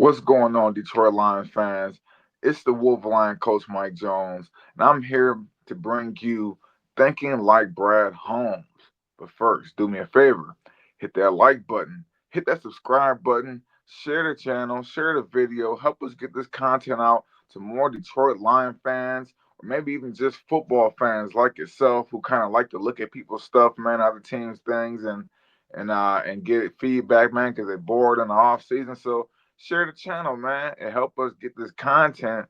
What's going on, Detroit Lions fans? It's the Wolverine coach Mike Jones, and I'm here to bring you Thinking Like Brad Holmes. But first, do me a favor, hit that like button, hit that subscribe button, share the channel, share the video, help us get this content out to more Detroit Lion fans, or maybe even just football fans like yourself who kind of like to look at people's stuff, man, other teams' things, and get feedback, man, because they're bored in the off season. So share the channel, man, and help us get this content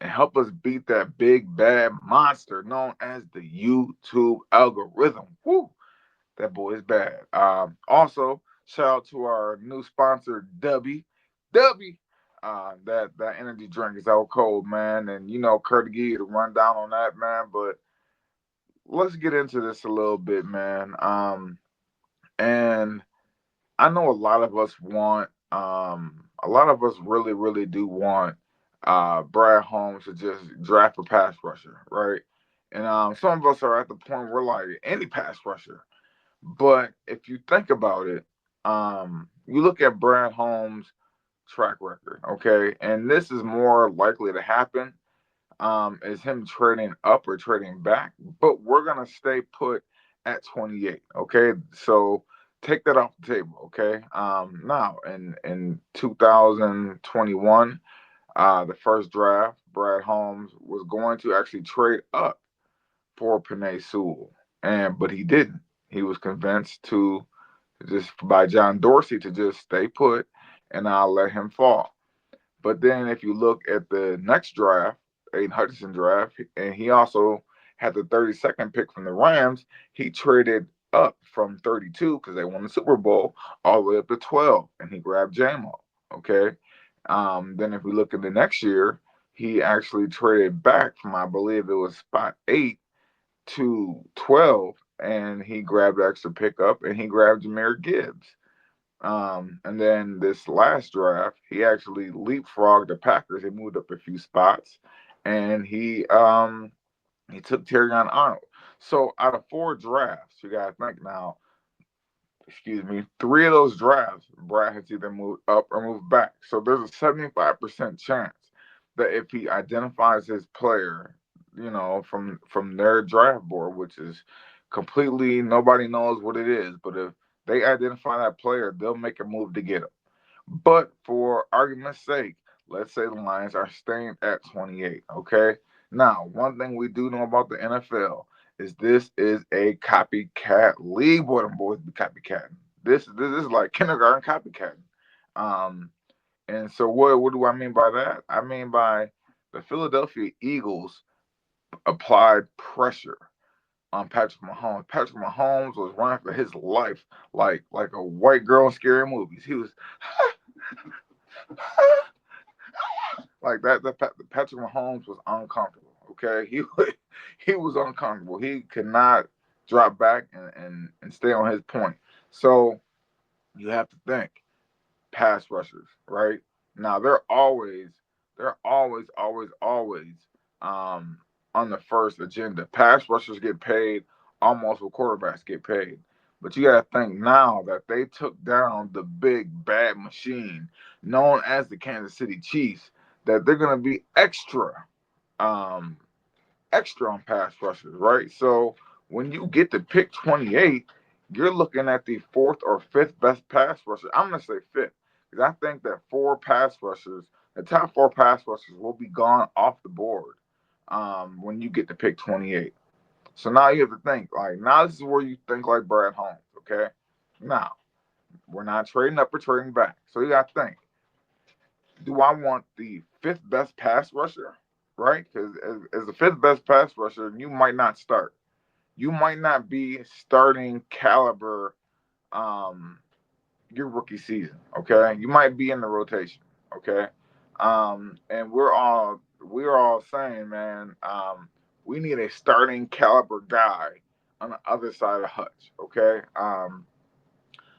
and help us beat that big bad monster known as the YouTube algorithm. Woo, that boy is bad. Also, shout out to our new sponsor, Dubby. Dubby. That energy drink is out cold, man, and Curt give you the rundown on that, man. But let's get into this a little bit, man. And I know a lot of us want, a lot of us really, really do want Brad Holmes to just draft a pass rusher, right? And some of us are at the point where like any pass rusher. But if you think about it, you look at Brad Holmes' track record, okay, and this is more likely to happen is him trading up or trading back, but we're gonna stay put at 28. Okay, so take that off the table. Okay, now in 2021, the first draft, Brad Holmes was going to actually trade up for Panay Sewell, and but he didn't. He was convinced to just by John Dorsey to just stay put, and I'll let him fall. But then if you look at the next draft, Aiden Hutchinson draft, and he also had the 32nd pick from the Rams, he traded up from 32 because they won the Super Bowl all the way up to 12, and he grabbed JMO. Okay. Then if we look at the next year, he actually traded back from I believe it was spot 8 to 12, and he grabbed the extra pickup and he grabbed Jameer Gibbs. And then this last draft, he actually leapfrogged the Packers. He moved up a few spots, and he took Terrion Arnold. So out of four drafts, you gotta think now. Excuse me, three of those drafts, Brad has either moved up or moved back. So there's a 75% chance that if he identifies his player, from their draft board, which is completely nobody knows what it is, but if they identify that player, they'll make a move to get him. But for argument's sake, let's say the Lions are staying at 28. Okay. Now, one thing we do know about the NFL is this is a copycat league. Boy, them boys be copycatting. This is like kindergarten copycatting. Um, and so what do I mean by that? I mean by the Philadelphia Eagles applied pressure on Patrick Mahomes. Patrick Mahomes was running for his life like a white girl in scary movies. He was like that. Patrick Mahomes was uncomfortable. Okay, he was uncomfortable. He could not drop back and stay on his point. So you have to think pass rushers, right? Now they're always um, on the first agenda. Pass rushers get paid almost what quarterbacks get paid. But you got to think now that they took down the big bad machine known as the Kansas City Chiefs, that they're going to be um, extra on pass rushers, right? So when you get to pick 28, you're looking at the fourth or fifth best pass rusher. I'm going to say fifth because I think that the top four pass rushers will be gone off the board when you get to pick 28. So now you have to think like now this is where you think like Brad Holmes, okay? Now we're not trading up or trading back, so you got to think: do I want the fifth best pass rusher, right? Because as the fifth best pass rusher, you might not start. You might not be starting caliber um, your rookie season, okay? You might be in the rotation, okay? And we're all saying, man, we need a starting caliber guy on the other side of Hutch, okay?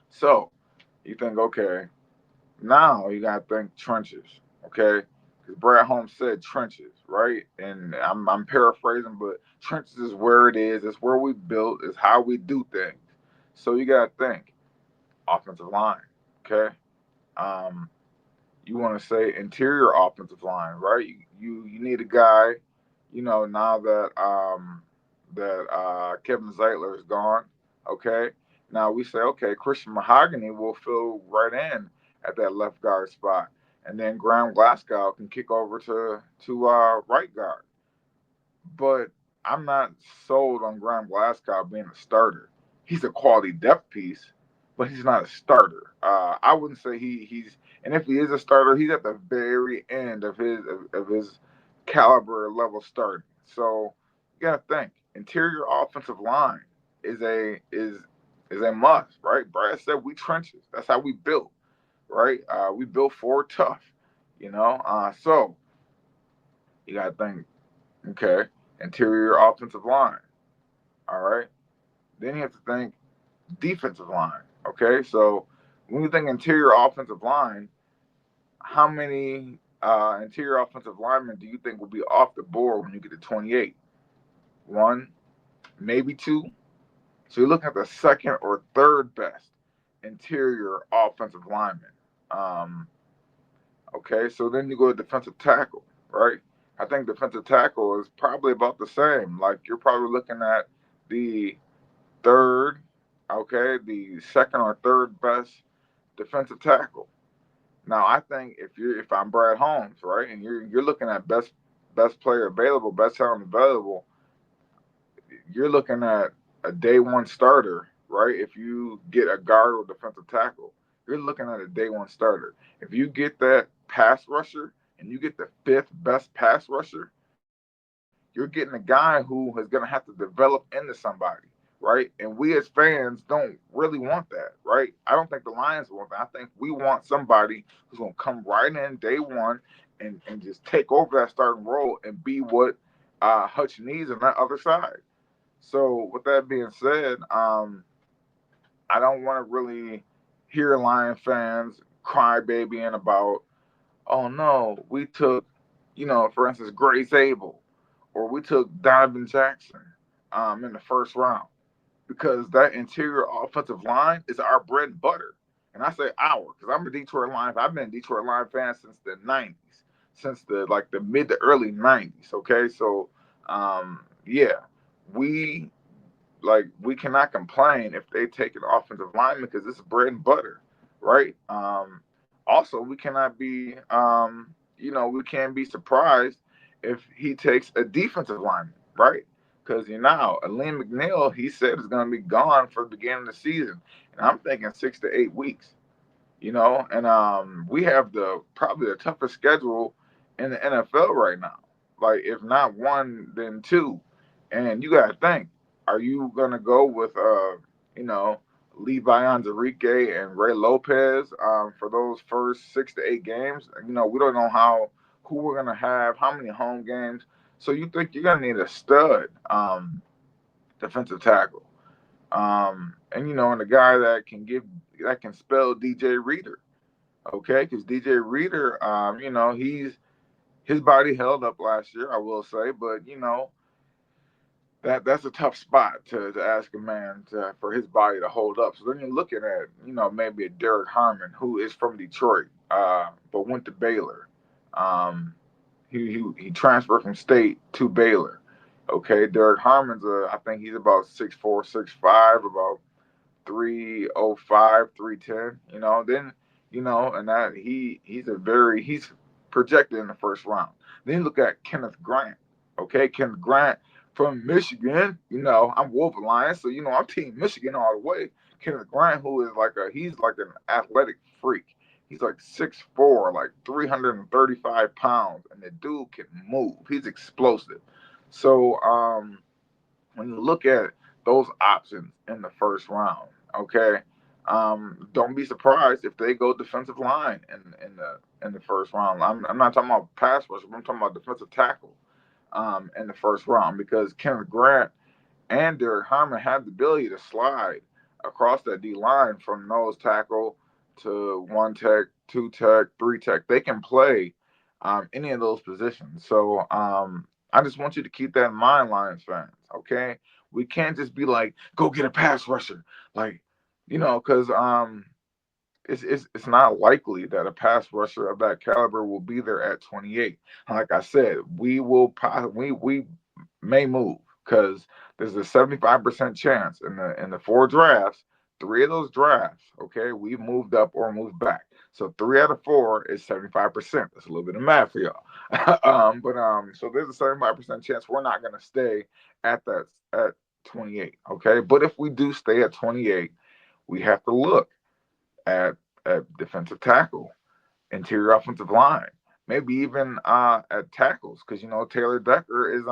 So you think, okay, now you gotta think trenches, okay? Because Brad Holmes said trenches, right? And I'm paraphrasing, but trenches is where it is. It's where we built. It's how we do things. So you gotta think offensive line, okay? Um, You want to say interior offensive line, right? You need a guy, now that Kevin Zeitler is gone. Okay, now we say okay, Christian Mahogany will fill right in at that left guard spot, and then Graham Glasgow can kick over to right guard. But I'm not sold on Graham Glasgow being a starter. He's a quality depth piece, but he's not a starter. I wouldn't say he's, and if he is a starter, he's at the very end of his caliber level starting. So you gotta think interior offensive line is a must, right? Brad said we trenches. That's how we built, right? We built for tough, So you gotta think, okay, interior offensive line. All right. Then you have to think defensive line. Okay. So when you think interior offensive line, how many interior offensive linemen do you think will be off the board when you get to 28? One, maybe two. So you're looking at the second or third best interior offensive lineman. Um, okay. So then you go to defensive tackle, right? I think defensive tackle is probably about the same. Like you're probably looking at the third, okay, the second or third best defensive tackle. Now I think if I'm Brad Holmes, right, and you're looking at best player available, best talent available, you're looking at a day one starter, right? If you get a guard or defensive tackle, you're looking at a day one starter. If you get that pass rusher and you get the fifth best pass rusher, you're getting a guy who is going to have to develop into somebody, right? And we as fans don't really want that, right? I don't think the Lions want that. I think we want somebody who's going to come right in day one and just take over that starting role and be what Hutch needs on that other side. So, with that being said, I don't want to really hear Lion fans cry babying about, oh no, we took, for instance, Grace Abel, or we took Donovan Jackson in the first round, because that interior offensive line is our bread and butter. And I say our because I'm a Detroit Lion. I've been a Detroit Lion fan since the '90s, since the mid to early '90s. Okay, so yeah, we we cannot complain if they take an offensive lineman because it's bread and butter, right? Also, we cannot be, we can't be surprised if he takes a defensive lineman, right? Because Aleem McNeil, he said is going to be gone for the beginning of the season, and I'm thinking 6 to 8 weeks, and we have the probably the toughest schedule in the NFL right now. Like if not one, then two. And you gotta think, are you gonna go with you know, Levi Anzarike and Ray Lopez for those first 6 to 8 games? We don't know who we're gonna have, how many home games. So you think you're gonna need a stud defensive tackle. And a guy that can spell DJ Reader, okay? Because DJ Reader, his body held up last year, I will say, but that's a tough spot to ask a man for his body to hold up. So then you're looking at maybe a Derek Harmon who is from Detroit, but went to Baylor. Um, he transferred from State to Baylor. Okay, Derek Harmon's I think he's about 6'4", 6'5", about 305, 310. And that he's projected in the first round. Then you look at Kenneth Grant. Okay, Kenneth Grant from Michigan. I'm Wolf Alliance, so I'm Team Michigan all the way. Kenneth Grant, who is he's like an athletic freak. He's like 6'4", like 335 pounds, and the dude can move. He's explosive. So when you look at those options in the first round, okay, don't be surprised if they go defensive line in the first round. I'm not talking about pass rush, but I'm talking about defensive tackle in the first round because Kenneth Grant and Derek Harmon have the ability to slide across that D line from nose tackle to one tech, two tech, three tech. They can play any of those positions. So I just want you to keep that in mind, Lions fans. Okay, we can't just be like, go get a pass rusher, like because it's not likely that a pass rusher of that caliber will be there at 28. Like I said, we may move because there's a 75% chance in the four drafts, three of those drafts, okay, we moved up or moved back. So three out of four is 75%. That's a little bit of math for y'all. But so there's a 75% chance we're not gonna stay at 28. Okay, but if we do stay at 28, we have to look at defensive tackle, interior offensive line, maybe even at tackles, because Taylor Decker is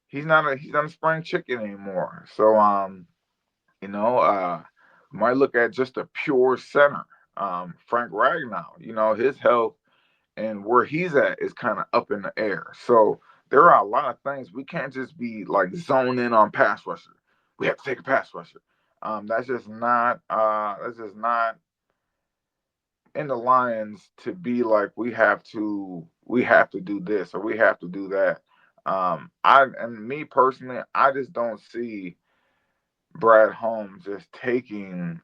he's not a spring chicken anymore. So you know uh might look at just a pure center. Frank Ragnow, his health and where he's at is kind of up in the air. So there are a lot of things we can't just be like zone in on pass rusher. We have to take a pass rusher. That's just not in the Lions to be like we have to do this or we have to do that. Me personally, I just don't see Brad Holmes just taking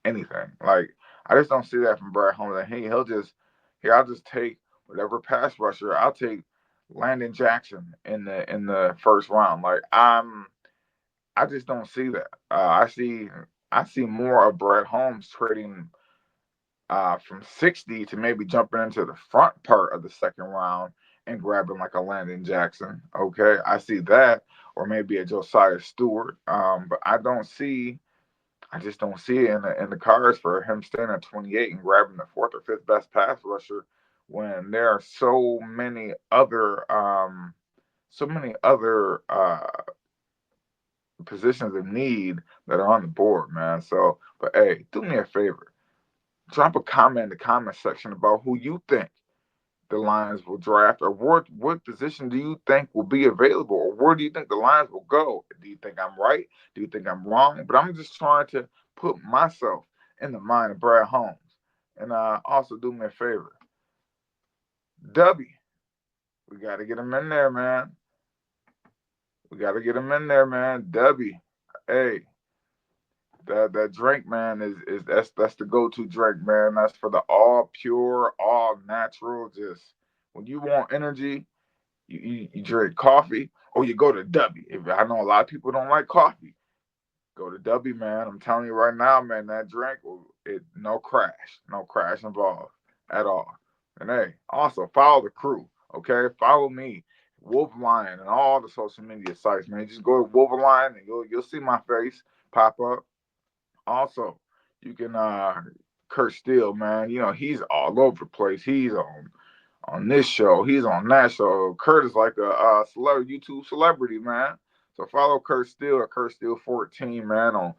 anything. Like I just don't see that from Brad Holmes. And he'll just here I'll just take whatever pass rusher. I'll take Landon Jackson in the first round. Like I just don't see that. I see more of Brad Holmes trading from 60 to maybe jumping into the front part of the second round and grabbing like a Landon Jackson. Okay, I see that, or maybe a Josiah Stewart. But I just don't see it in the cards for him staying at 28 and grabbing the fourth or fifth best pass rusher when there are so many other positions of need that are on the board, man. So, but hey, do me a favor, drop a comment in the comment section about who you think the Lions will draft, or what position do you think will be available, or where do you think the Lions will go? Do you think I'm right? Do you think I'm wrong? But I'm just trying to put myself in the mind of Brad Holmes. And also do me a favor, Dubby, we got to get him in there, man. We got to get him in there, man. Dubby, hey, that drink, man, is that's the go-to drink, man. That's for the all pure, all natural. Just when you want energy, you drink coffee or you go to Dubby. If I know a lot of people don't like coffee, go to Dubby, man. I'm telling you right now, man, that drink, no crash involved at all. And hey, also follow the crew, okay? Follow me, Wolf Lion, and all the social media sites, man. Just go to Wolf Lion and you'll see my face pop up. Also, you can Curt Steele, man. He's all over the place. He's on this show. He's on that show. Curt is like a celebrity, YouTube celebrity, man. So follow Curt Steele at Curt Steele 14, man, on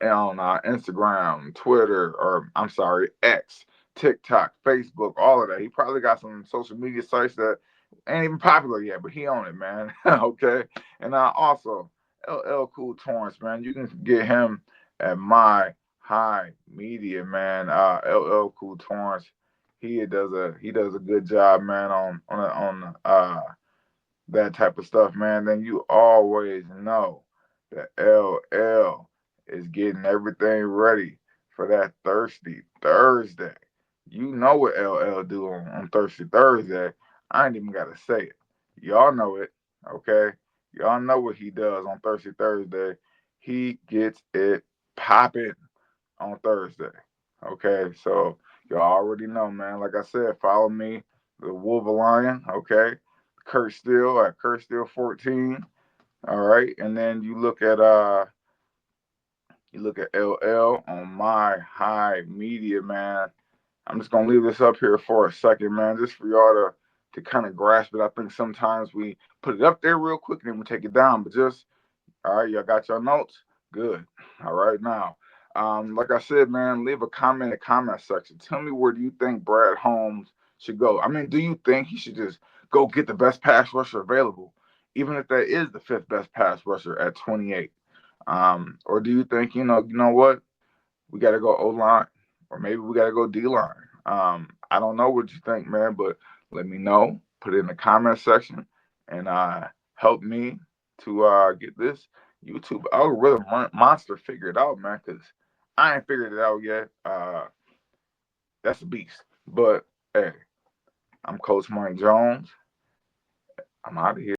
Instagram, Twitter, or I'm sorry, X, TikTok, Facebook, all of that. He probably got some social media sites that ain't even popular yet, but he on it, man. Okay, and also LL Cool Torrance, man. You can get him at my high media, man. LL Cool Torrance. He does a good job, man, on that type of stuff, man. Then you always know that LL is getting everything ready for that Thirsty Thursday. You know what LL do on Thirsty Thursday. I ain't even gotta say it. Y'all know it, okay? Y'all know what he does on Thirsty Thursday. He gets it popping on Thursday. Okay, so y'all already know, man. Like I said, follow me, the Wolverine. Okay, Curt Steele at Curt Steele 14. All right, and then you look at LL on my high media, man. I'm just gonna leave this up here for a second, man, just for y'all to kind of grasp it. I think sometimes we put it up there real quick and then we take it down, but just all right, y'all got your notes? Good. All right, now, like I said, man, leave a comment in the comment section. Tell me where do you think Brad Holmes should go? I mean, do you think he should just go get the best pass rusher available, even if that is the fifth best pass rusher at 28? Or do you think, what? We got to go O line, or maybe we got to go D line. I don't know what you think, man, but let me know. Put it in the comment section and help me to YouTube algorithm monster figure it out, man. Cause I ain't figured it out yet. That's a beast. But hey, I'm Coach Mike Jones. I'm out of here.